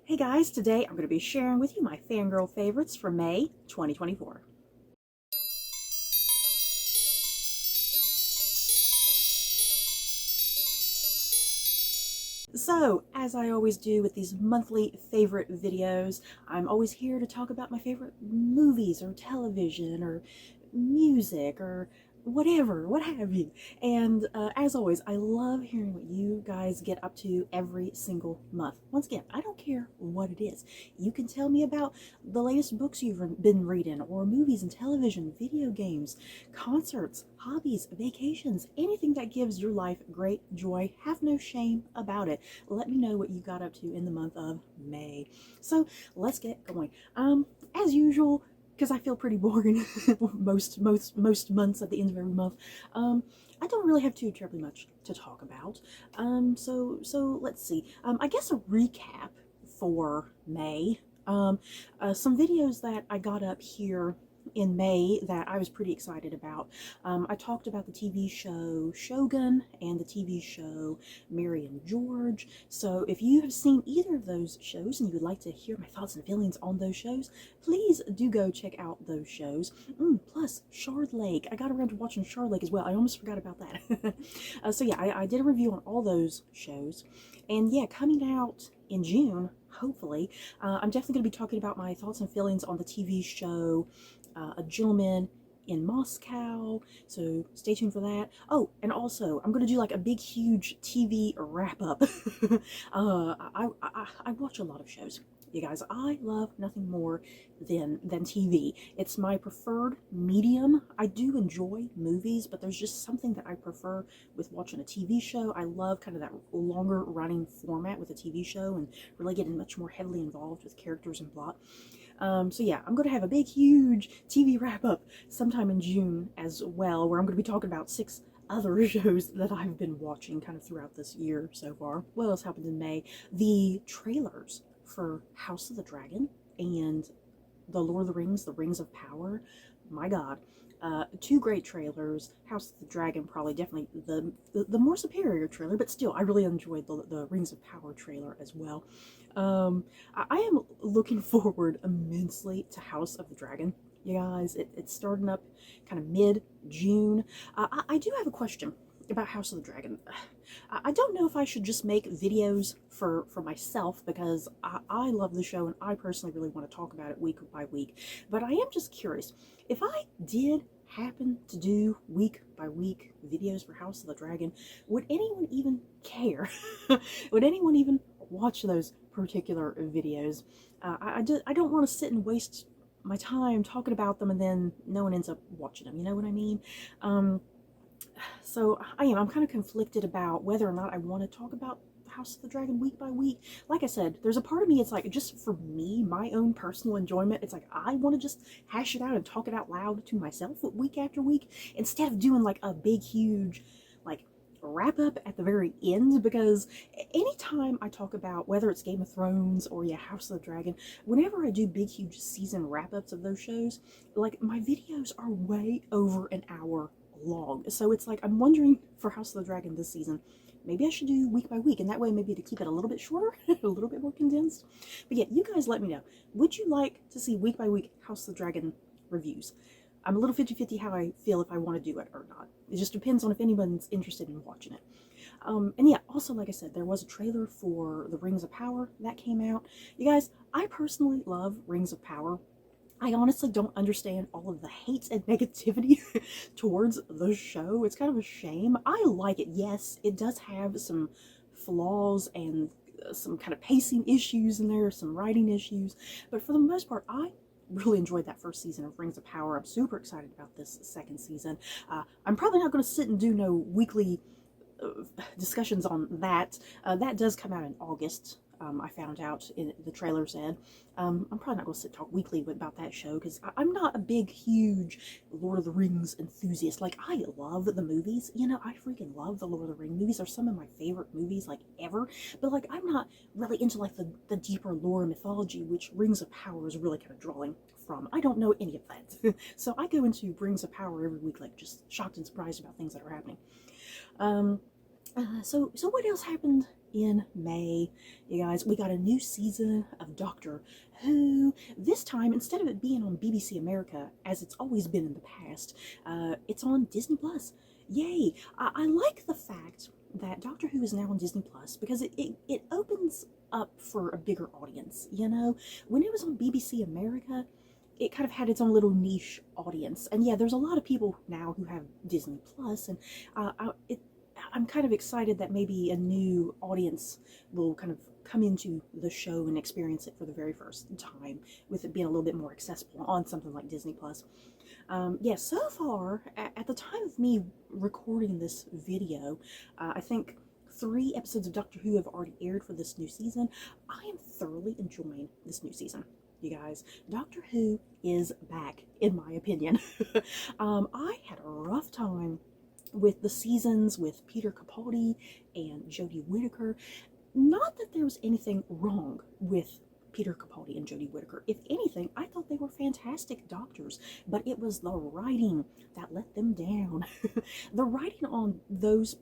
Hey guys, today I'm going to be sharing with you my fangirl favorites for May 2024. So, as I always do with these monthly favorite videos, I'm always here to talk about my favorite movies or television or music or whatever, what have you. And as always, I love hearing what you guys get up to every single month. Once again, I don't care what it is. You can tell me about the latest books you've been reading, or movies and television, video games, concerts, hobbies, vacations, anything that gives your life great joy. Have no shame about it. Let me know what you got up to in the month of May. So let's get going. As usual, because I feel pretty boring most months at the end of every month. I don't really have too terribly much to talk about. So let's see. I guess a recap for May. Some videos that I got up here in May that I was pretty excited about. I talked about the TV show Shogun and the TV show Mary and George. So if you have seen either of those shows and you would like to hear my thoughts and feelings on those shows, please do go check out those shows. Plus, Shard Lake. I got around to watching Shard Lake as well. I almost forgot about that. So yeah, I did a review on all those shows. And yeah, coming out in June, hopefully, I'm definitely going to be talking about my thoughts and feelings on the TV show A Gentleman in Moscow, so stay tuned for that. Oh, and also I'm gonna do like a big huge TV wrap up. I watch a lot of shows, you guys. I love nothing more than TV. It's my preferred medium. I do enjoy movies, but there's just something that I prefer with watching a TV show. I love kind of that longer running format with a TV show and really getting much more heavily involved with characters and plot. So yeah, I'm going to have a big, huge TV wrap-up sometime in June as well, where I'm going to be talking about 6 other shows that I've been watching kind of throughout this year so far. What else happened in May? The trailers for House of the Dragon and The Lord of the Rings, The Rings of Power. My God. 2 great trailers. House of the Dragon, probably definitely the more superior trailer, but still, I really enjoyed the Rings of Power trailer as well. I am looking forward immensely to House of the Dragon. You guys, it's starting up kind of mid-June. I do have a question about House of the Dragon. I don't know if I should just make videos for myself, because I love the show and I personally really want to talk about it week by week. But I am just curious, if I did happen to do week by week videos for House of the Dragon, would anyone even care? Would anyone even watch those particular videos? I don't want to sit and waste my time talking about them and then no one ends up watching them, you know what I mean? So I'm kind of conflicted about whether or not I want to talk about House of the Dragon week by week. Like I said, there's a part of me, it's like, just for me, my own personal enjoyment, it's like I want to just hash it out and talk it out loud to myself week after week, instead of doing like a big huge like wrap up at the very end. Because anytime I talk about, whether it's Game of Thrones or yeah, House of the Dragon, whenever I do big huge season wrap ups of those shows, like my videos are way over an hour long. So it's like, I'm wondering for House of the Dragon this season, maybe I should do week by week, and that way maybe to keep it a little bit shorter, a little bit more condensed. But yeah, you guys let me know. Would you like to see week by week House of the Dragon reviews? I'm a little 50-50 how I feel if I want to do it or not. It just depends on if anyone's interested in watching it. And yeah, also, like I said, there was a trailer for the Rings of Power that came out. You guys, I personally love Rings of Power. I honestly don't understand all of the hate and negativity towards the show. It's kind of a shame. I like it. Yes, it does have some flaws and some kind of pacing issues in there, some writing issues, but for the most part, I really enjoyed that first season of Rings of Power. I'm super excited about this second season. I'm probably not going to sit and do no weekly discussions on that. That does come out in August. I found out in the trailer said. I'm probably not going to sit talk weekly about that show, because I'm not a big, huge Lord of the Rings enthusiast. Like, I love the movies, you know, I freaking love the Lord of the Rings movies. Are some of my favorite movies, like, ever. But, like, I'm not really into, like, the deeper lore and mythology, which Rings of Power is really kind of drawing from. I don't know any of that. So I go into Rings of Power every week, like, just shocked and surprised about things that are happening. So what else happened in May. You guys, we got a new season of Doctor Who. This time, instead of it being on BBC America, as it's always been in the past, it's on Disney Plus. Yay! I like the fact that Doctor Who is now on Disney Plus because it opens up for a bigger audience, you know? When it was on BBC America, it kind of had its own little niche audience. And yeah, there's a lot of people now who have Disney Plus, and I'm kind of excited that maybe a new audience will kind of come into the show and experience it for the very first time, with it being a little bit more accessible on something like Disney Plus. Yeah, so far, at the time of me recording this video, I think 3 episodes of Doctor Who have already aired for this new season. I am thoroughly enjoying this new season. You guys, Doctor Who is back, in my opinion. I had a rough time with the seasons with Peter Capaldi and Jodie Whittaker. Not that there was anything wrong with Peter Capaldi and Jodie Whittaker. If anything, I thought they were fantastic doctors, but it was the writing that let them down. The writing on those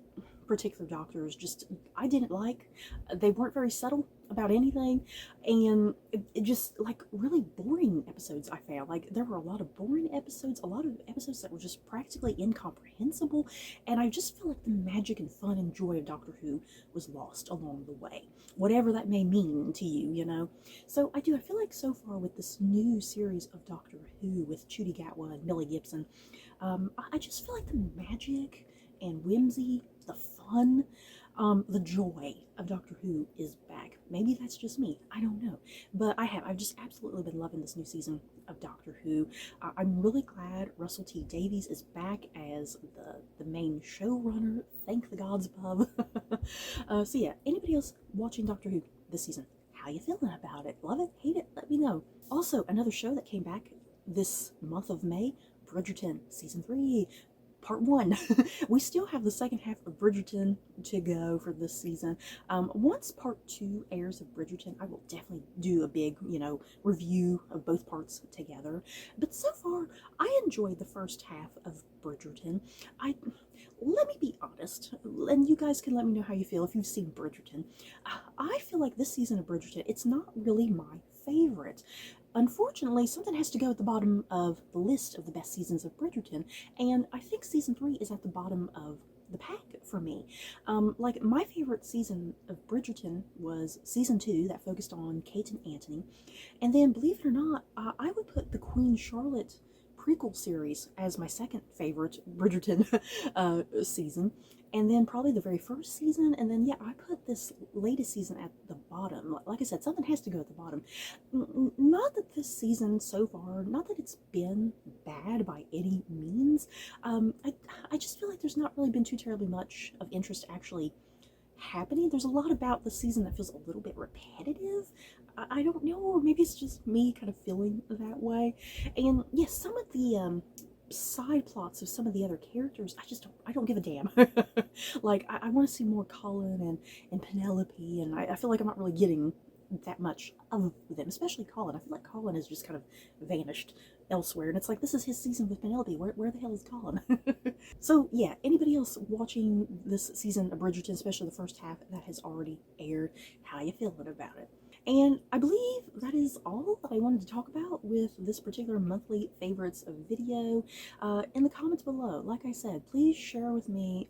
particular doctors I didn't like. They weren't very subtle about anything, and it just, like, really boring episodes. I found like there were a lot of boring episodes, a lot of episodes that were just practically incomprehensible, and I just feel like the magic and fun and joy of Doctor Who was lost along the way, whatever that may mean to you, you know. So I feel like so far with this new series of Doctor Who with Ncuti Gatwa and Millie Gibson, I just feel like the magic and whimsy, the fun, the joy of Doctor Who is back. Maybe that's just me, I don't know. But I've just absolutely been loving this new season of Doctor Who. I'm really glad Russell T Davies is back as the main showrunner. Thank the gods above. So yeah, anybody else watching Doctor Who this season? How you feeling about it? Love it? Hate it? Let me know. Also, another show that came back this month of May, Bridgerton Season 3. Part 1. We still have the second half of Bridgerton to go for this season. Once part 2 airs of Bridgerton, I will definitely do a big, review of both parts together. But so far, I enjoyed the first half of Bridgerton. Let me be honest, and you guys can let me know how you feel if you've seen Bridgerton. I feel like this season of Bridgerton, it's not really my favorite. Unfortunately, something has to go at the bottom of the list of the best seasons of Bridgerton, and I think season 3 is at the bottom of the pack for me. Like, my favorite season of Bridgerton was season 2, that focused on Kate and Anthony, and then, believe it or not, I would put the Queen Charlotte prequel series as my second favorite Bridgerton season, and then probably the very first season, and then yeah, I put this latest season at the bottom. Like I said, something has to go at the bottom. Not that this season so far, not that it's been bad by any means. I just feel like there's not really been too terribly much of interest actually happening. There's a lot about the season that feels a little bit repetitive. I don't know, or maybe it's just me kind of feeling that way. And yes, some of the side plots of some of the other characters, I don't give a damn. Like, I want to see more Colin and Penelope, and I feel like I'm not really getting that much of them, especially Colin. I feel like Colin has just kind of vanished elsewhere, and it's like, this is his season with Penelope. Where the hell is Colin? So yeah, anybody else watching this season of Bridgerton, especially the first half that has already aired, how you feeling about it? And I believe that is all that I wanted to talk about with this particular monthly favorites video. In the comments below, like I said, please share with me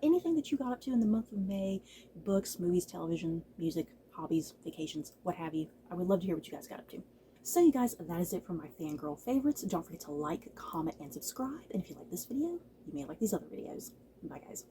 anything that you got up to in the month of May: books, movies, television, music, hobbies, vacations, what have you. I would love to hear what you guys got up to. So you guys, that is it for my fangirl favorites. Don't forget to like, comment, and subscribe. And if you like this video, you may like these other videos. Bye guys.